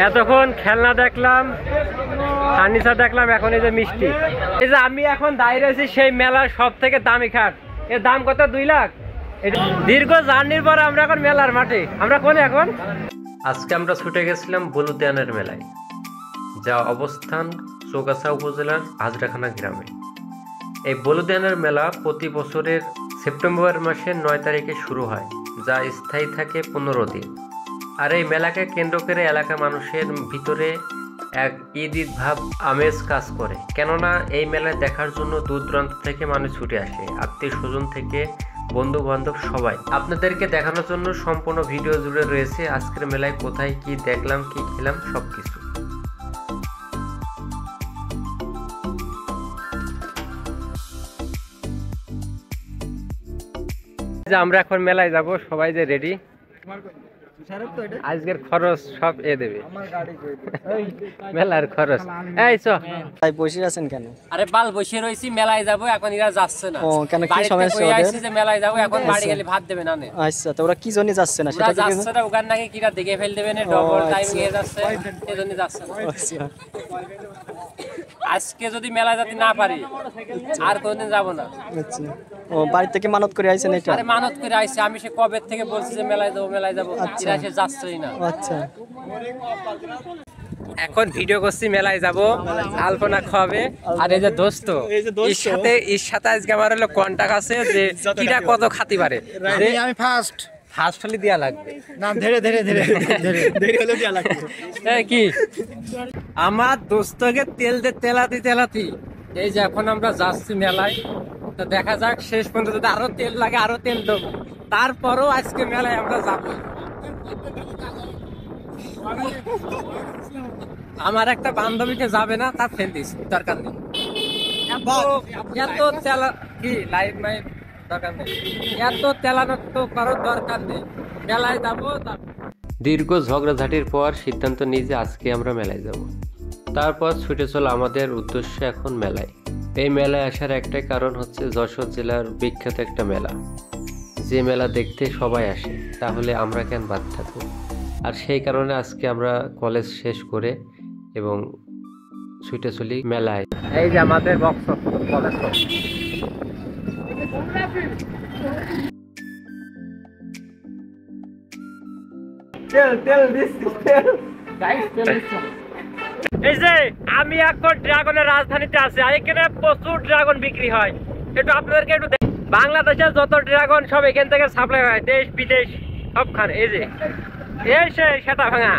এতক্ষণ খেলনা দেখলাম, ফার্নিচার দেখলাম, এখন এই যে মিষ্টি। এই যে আমি এখন দাঁড়িয়ে আছি সেই মেলার সব থেকে দামি খাট। এর দাম কত? 2 লাখ। দীর্ঘ জার্নির পর আমরা এখন মেলার মাঠে। আমরা কোন এখন? আজকে আমরা ছুটে গেছিলাম বলুদিয়ানের মেলায়, যা অবস্থান চৌগাছা উপজেলার হাজরাখানা গ্রামে। এই বলুদিয়ানের মেলা প্রতি বছরের সেপ্টেম্বর মাসের 9 তারিখে শুরু হয়, যা স্থায়ী থাকে 15 দিন। আর এই মেলাকে কেন্দ্র করে এলাকার মানুষের ভিতরে এক ঈদ ভাব আমেজ কাজ করে, কেননা এই মেলায় দেখার জন্য দূর দূরান্ত থেকে মানুষ ছুটে আসে, আত্মীয় স্বজন থেকে বন্ধু বান্ধব সবাই। আপনাদেরকে দেখানোর জন্য সম্পূর্ণ ভিডিও জুড়ে রয়েছে আজকের মেলায় কোথায় কি দেখলাম, কি খেলাম, সবকিছু। আমরা এখন মেলায় যাব, সবাই যে রেডি। আজকের খরচ সব এ দেবে, মেলার খরচ। এই চো ভাই বসে আছেন কেন? আরে বাল বসে রইছি, মেলায় যাব, এখন এরা যাচ্ছে না। ও কেন, কি সমস্যা ওদের? যে মেলায় যাব, এখন বাড়ি গেলে ভাত দেবে না। আচ্ছা, তো ওরা কি জন্য যাচ্ছে না সেটা কি যাচ্ছে না? ওখান নাকি কিরা দেখে ফেল দেবে না, ডবল টাইম নিয়ে যাচ্ছে, এজন্য যাচ্ছে না। আচ্ছা, আজকে যদি মেলায় যেতে না পারি আর কোনদিন যাব না। আচ্ছা, ও বাড়ি থেকে মানত করে আইছেন এটা? আরে মানত করে আইছে, আমি সে কবে থেকে বলছি যে মেলায় যাবো মেলায় যাবো, এরা সে যাচ্ছেই না। আচ্ছা, এখন ভিডিও করছি, মেলায় যাব, আলপনা খাওয়াবে। আর এই যে দোস্ত, এর সাথে আজকে আমার হলো কন্টাক্ট আছে যে কিরা কত খাতি পারে। আমি ফার্স্ট হলে দেয়া লাগবে না, ধীরে ধীরে ধীরে ধীরে ধীরে হলে দেয়া লাগবে। কি আমার দোস্তকে তেল দে তেলাতি তেলাতি। এই যে এখন আমরা যাচ্ছি মেলায়, তো দেখা যাক শেষ পর্যন্ত যদি আরো তেল লাগে আরো তেল দেবো, তারপরও আজকে মেলায় আমরা যাবো। আমার একটা বান্ধবীকে যাবে না, তার ফেল দিস, দরকার নেই। এত তেলা কি লাইভ মাইভ দরকার নেই, এত তেলানো তো কারোর দরকার নেই, মেলায় যাবো। দীর্ঘ ঝগড়াঝাটির পর সিদ্ধান্ত নিয়ে যে আজকে আমরা মেলায় যাব। তারপর ছুটে চলো আমাদের উদ্দেশ্য এখন মেলায়। এই মেলায় আসার একটাই কারণ হচ্ছে যশোর জেলার বিখ্যাত একটা মেলা, যে মেলা দেখতে সবাই আসে, তাহলে আমরা কেন বাদ থাকবো। আর সেই কারণে আজকে আমরা কলেজ শেষ করে এবং ছুটে চলি মেলায়। এই যে আমাদের বক্স কলেজ। এই যে আমি এখন ড্রাগনের রাজধানীতে আছি, আর এখানে প্রচুর ড্রাগন বিক্রি হয়। একটু আপনাদেরকে একটু বাংলাদেশের যত ড্রাগন সব এখান থেকে সাপ্লাই হয়, দেশ বিদেশ সবখানে। এই যে এই সেটা ভাঙা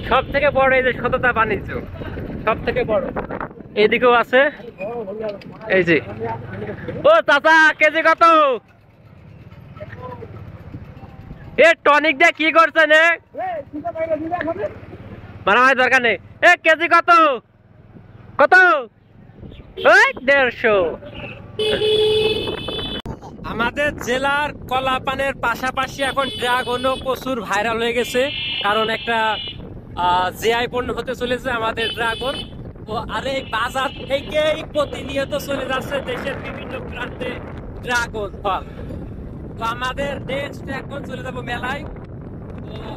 সব থেকে বড়, এই যে সততা বাণিজ্য সব থেকে বড়। এদিকেও আছে। এই যে ও চাচা, কেজি কত? এ টনিক দিয়ে কি করছেন? মারামারি দরকার নেই। এ কেজি কত? কত? 150। আমাদের জেলার কলা পানের পাশাপাশি এখন ড্রাগনও প্রচুর ভাইরাল হয়ে গেছে, কারণ একটা জিআই পণ্য হতে চলেছে আমাদের ড্রাগন। ও আর এই বাজার থেকেই প্রতিনিয়ত চলে যাচ্ছে দেশের বিভিন্ন প্রান্তে ড্রাগন ফল। তো আমাদের নেক্সট এখন চলে যাবো মেলায়।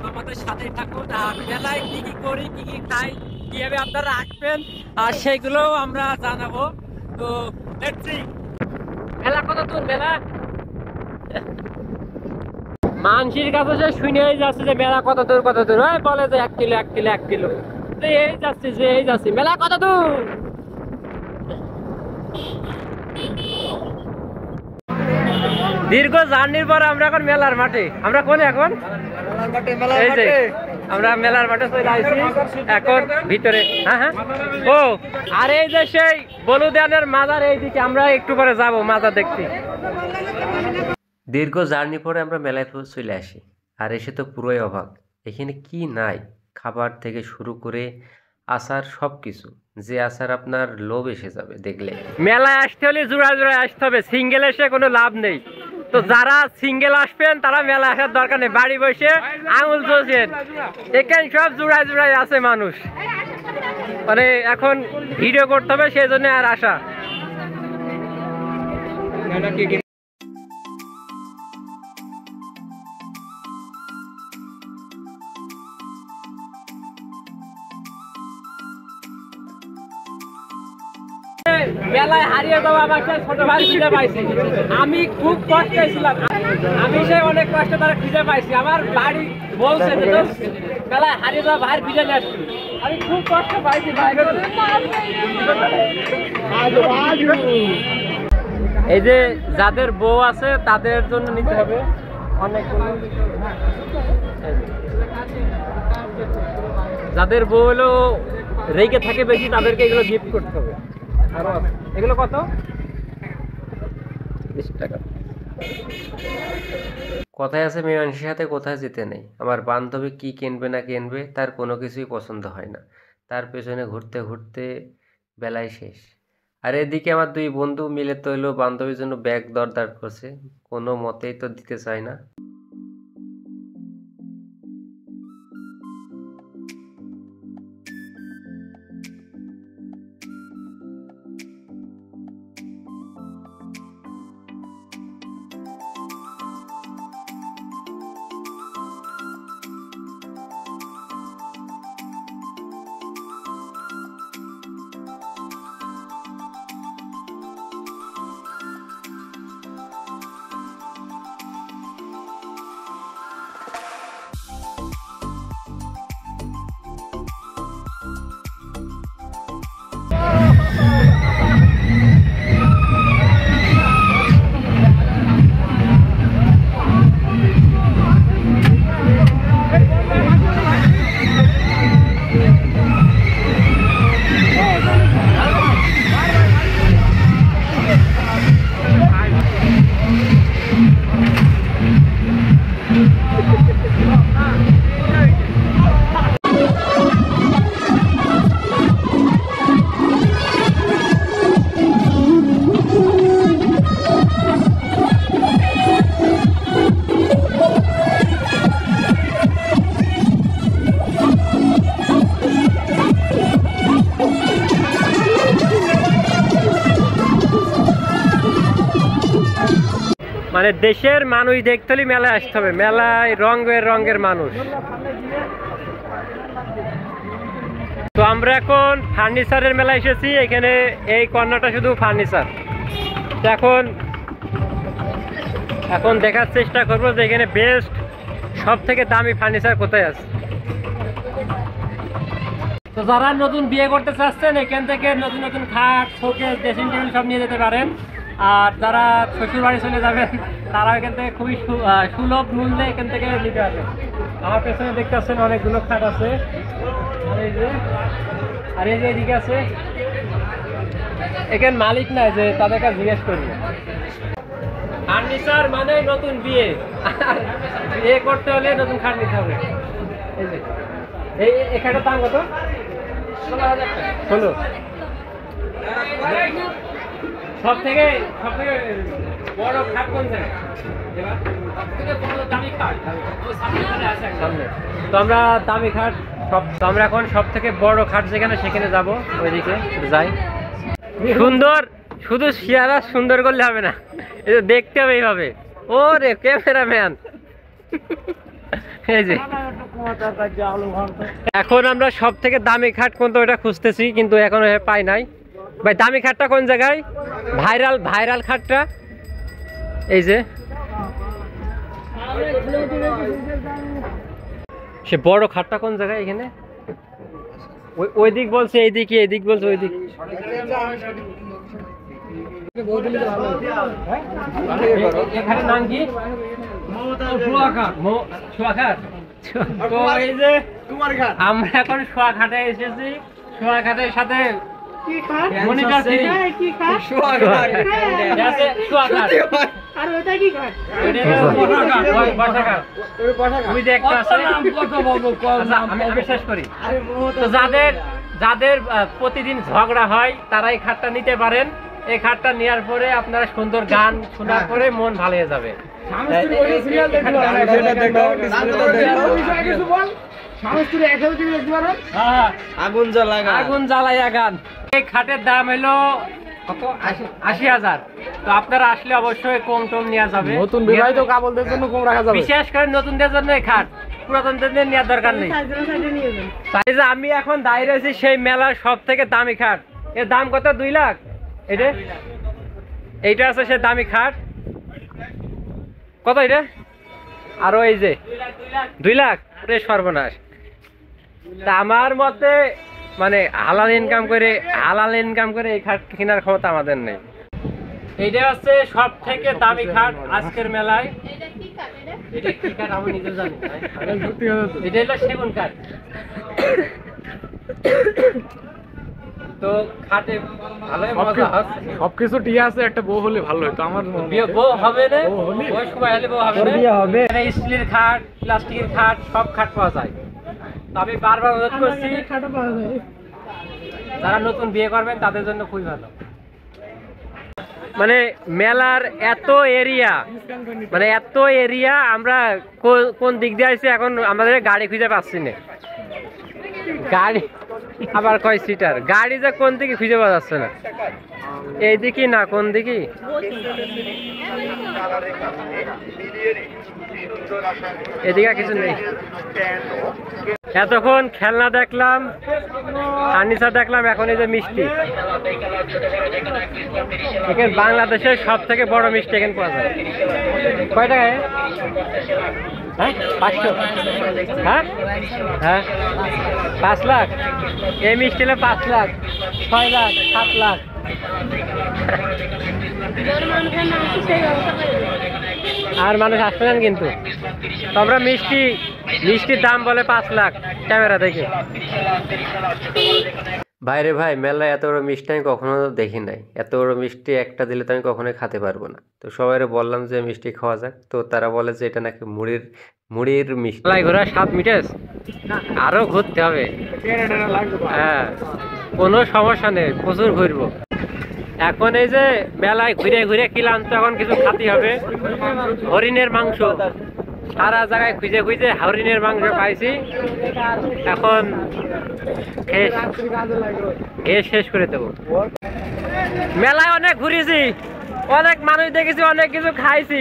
তো আমাদের সাথেই থাকুন, আর মেলায় কি কি করি, কি কি খাই, কিভাবে আপনারা আসবেন, আর সেগুলো আমরা জানাবো। তো মেলা কত দূর? মেলা মানসির কাছে সে শুনেই যাচ্ছে যে মেলা কত দূর কত দূর, বলে যে 1 কিলো 1 কিলো 1 কিলো। এই যাচ্ছি যে এই যাচ্ছি, মেলা কত দূর? দীর্ঘ জার্নির পর আমরা এখন মেলার মাঠে। আমরা কোন এখন? এই যে আমরা মেলার মাঠে চলে আসছি এখন ভিতরে। হ্যাঁ হ্যাঁ, ও আর এই যে সেই বলুদিয়ানের মাজার, এইদিকে আমরা একটু পরে যাব মাজার দেখতে। দীর্ঘ জার্নি পরে আমরা মেলায় চলে আসি, আর এসে তো পুরোই অবাক। এখানে কি নাই, খাবার থেকে শুরু করে আচার সব কিছু, যে আচার আপনার লোভ এসে যাবে দেখলে। মেলায় আসতে হলে জোড়া জোড়ায় আসতে হবে, সিঙ্গেল এসে কোনো লাভ নেই। তো যারা সিঙ্গেল আসবেন তারা মেলা আসার দরকার নেই, বাড়ি বসে আঙুল চলছেন। এখানে সব জোড়ায় জোড়ায় আছে মানুষ, মানে এখন ভিডিও করতে হবে সেই জন্য আর আসা। মেলায় হারিয়ে যাওয়া আমার সেই ছোট ভাই খুঁজে পাইছি। আমি খুব কষ্টে ছিলাম, আমি সে অনেক কষ্টে তারা খুঁজে পাইছি। আমার বাড়ি বলছে যে তোর মেলায় হারিয়ে যাওয়া ভাই খুঁজে নিয়ে আসছি। আমি খুব কষ্ট পাইছি ভাই। এই যে যাদের বউ আছে তাদের জন্য নিতে হবে অনেকগুলো। যাদের বউ হলো রেগে থাকে বেশি তাদেরকে এগুলো গিফট করতে হবে। আরো আছে। এগুলো কত? 20 টাকা। কথায় আছে মেয়ে মানুষের সাথে কোথায় যেতে নেই। আমার বান্ধবী কি কিনবে না কিনবে তার কোনো কিছুই পছন্দ হয় না, তার পেছনে ঘুরতে ঘুরতে বেলায় শেষ। আর এদিকে আমার 2 বন্ধু মিলে তো হলো বান্ধবীর জন্য ব্যাগ দরদার করছে, কোনো মতেই তো দিতে চায় না। মানে দেশের মানুষ দেখতে হলে মেলায় আসতে হবে। মেলায় রঙের মানুষ। তো আমরা এখন ফার্নিচারের মেলায় এসেছি। এখানে এই কর্নারটা শুধু ফার্নিচার। তো এখন দেখার চেষ্টা করবো যে এখানে বেস্ট সব থেকে দামি ফার্নিচার কোথায় আছে। তো যারা নতুন বিয়ে করতে চাচ্ছেন এখান থেকে নতুন নতুন খাট, শোকেস, ড্রেসিং টেবিল সব নিয়ে যেতে পারেন। আর যারা শ্বশুর বাড়ি চলে যাবেন তারা এখান থেকে খুবই সুলভ মূল্যে এখান থেকে নিতে পারবেন। আমার পেছনে দেখতে পাচ্ছেন অনেকগুলো খাট আছে। আর এই যে এদিকে আছে, এখানে মালিক নাই যে তাদের কাছে জিজ্ঞেস করবো। ফার্নিচার মানে নতুন বিয়ে, বিয়ে করতে হলে নতুন খাট নিতে হবে। এই যে এই খাটের দাম কত? 16,000 টাকা। সব থেকে বড় খাট কোন জায়গায়? তো আমরা দামি খাট তো আমরা এখন সব থেকে বড় খাট যেখানে সেখানে যাব, ওইদিকে যাই। সুন্দর, শুধু চেহারা সুন্দর করলে হবে না, এটা দেখতে হবে এইভাবে। ও রে ক্যামেরাম্যান। এই যে এখন আমরা সব থেকে দামি খাট কোনটা ওটা খুঁজতেছি, কিন্তু এখনো পাই নাই। ভাই দামি খাটটা কোন জায়গায়? ভাইরাল খাটটা এই যে সে বড় খাটটা কোন জায়গায়? এখানে ওই দিক বলছে এইদিকে, এদিক বলছে ওই দিক। এখানে নাম কি? আমরা এখন শোয়া খাটে এসেছি। শোয়া খাটের সাথে বিশ্বাস করি। যাদের প্রতিদিন ঝগড়া হয় তারা এই খাটটা নিতে পারেন। এই খাটটা নেওয়ার পরে আপনারা সুন্দর গান শোনার পরে মন ভালো হয়ে যাবে। আগুন জ্বালাইয়া গান। এই খাটের দাম হলো কত? 80,000। তো আপনারা আসলে অবশ্যই কম টম নেওয়া যাবে। নতুন বিবাহিত কাপড়দের জন্য কম রাখা যাবে, বিশেষ করে নতুনদের জন্য এই খাট, পুরাতনদের নেওয়ার দরকার নেই। তাই যে আমি এখন দাঁড়িয়ে রয়েছি সেই মেলার সব থেকে দামি খাট। এর দাম কত? 2 লাখ। এটা এইটা আছে সে দামি খাট। কত এটা? আরো এই যে 2 লাখ, সর্বনাশ। তা আমার মতে মানে হালাল ইনকাম করে এই খাট কেনার ক্ষমতা আমাদের নেই। এইটা হচ্ছে সব থেকে দামি খাট আজকের মেলায়। এটা কি কাঠ আমি নিজে জানি না। এটা হলো সেগুন কাঠ। তো খাটে ভালো মজা হচ্ছে। সবকিছু ঠিক আছে, একটা বউ হলে ভালো হতো। আমার বউ হবে না, ওই সময় হলে বউ হবে না। স্টিলের খাট, প্লাস্টিকের খাট, সব খাট পাওয়া যায়। তো আমি বারবার অনুরোধ করছি যারা নতুন বিয়ে করবেন তাদের জন্য খুবই ভালো। মানে মেলার এত এরিয়া আমরা কোন দিক দিয়ে আইছি এখন আমাদের গাড়ি খুঁজে পাচ্ছি না। গাড়ি আবার কয় সিটার গাড়ি যে কোন দিকে খুঁজে পাওয়া যাচ্ছে না। এইদিকে না কোন দিকে? এদিকে কিছু নেই। এতক্ষণ খেলনা দেখলাম, ফার্নিচার দেখলাম, এখন এই যে মিষ্টি। এখানে বাংলাদেশের সব থেকে বড় মিষ্টি এখানে পাওয়া যায়। কয় টাকায়? হ্যাঁ 500। হ্যাঁ হ্যাঁ 5 লাখ। এই মিষ্টি হলে 5 লাখ, 6 লাখ, 7 লাখ। আর মানুষ আসবে না কিন্তু। তোমরা মিষ্টির দাম বলে 5 লাখ ক্যামেরা দেখে। ভাইরে ভাই, মেলায় এত বড় মিষ্টি আমি কখনো দেখি নাই। এত বড় মিষ্টি একটা দিলে তো আমি কখনোই খেতে পারবো না। তো সবাই বললাম যে মিষ্টি খাওয়া যাক, তো তারা বলে যে এটা নাকি মুড়ির মিষ্টি। ঘোরা 7 মিটার আরো ঘুরতে হবে। হ্যাঁ কোনো সমস্যা নেই, প্রচুর ঘুরবো। এখন এই যে মেলায় ঘুরে ঘুরে কিলাম, তো এখন কিছু খাতে হবে। হরিণের মাংস সারা জায়গায় খুঁজে খুঁজে হরিণের মাংস পাইছি। এখন খেয়ে শেষ করে দেবো। মেলায় অনেক ঘুরেছি, অনেক মানুষ দেখেছি, অনেক কিছু খাইছি।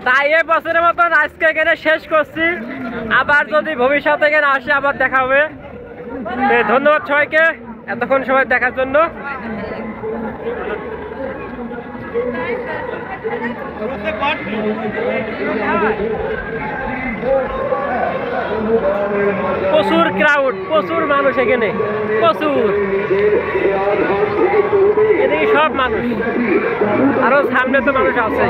তাই এই বছরের মতন আজকে এখানে শেষ করছি। আবার যদি ভবিষ্যতে এখানে আসে আবার দেখা হবে। ধন্যবাদ সবাইকে এতক্ষণ সময় দেখার জন্য। প্রচুর ক্রাউড, প্রচুর মানুষ এখানে, প্রচুর। এদিকে সব মানুষ, আরো সামনে তো মানুষ আছে।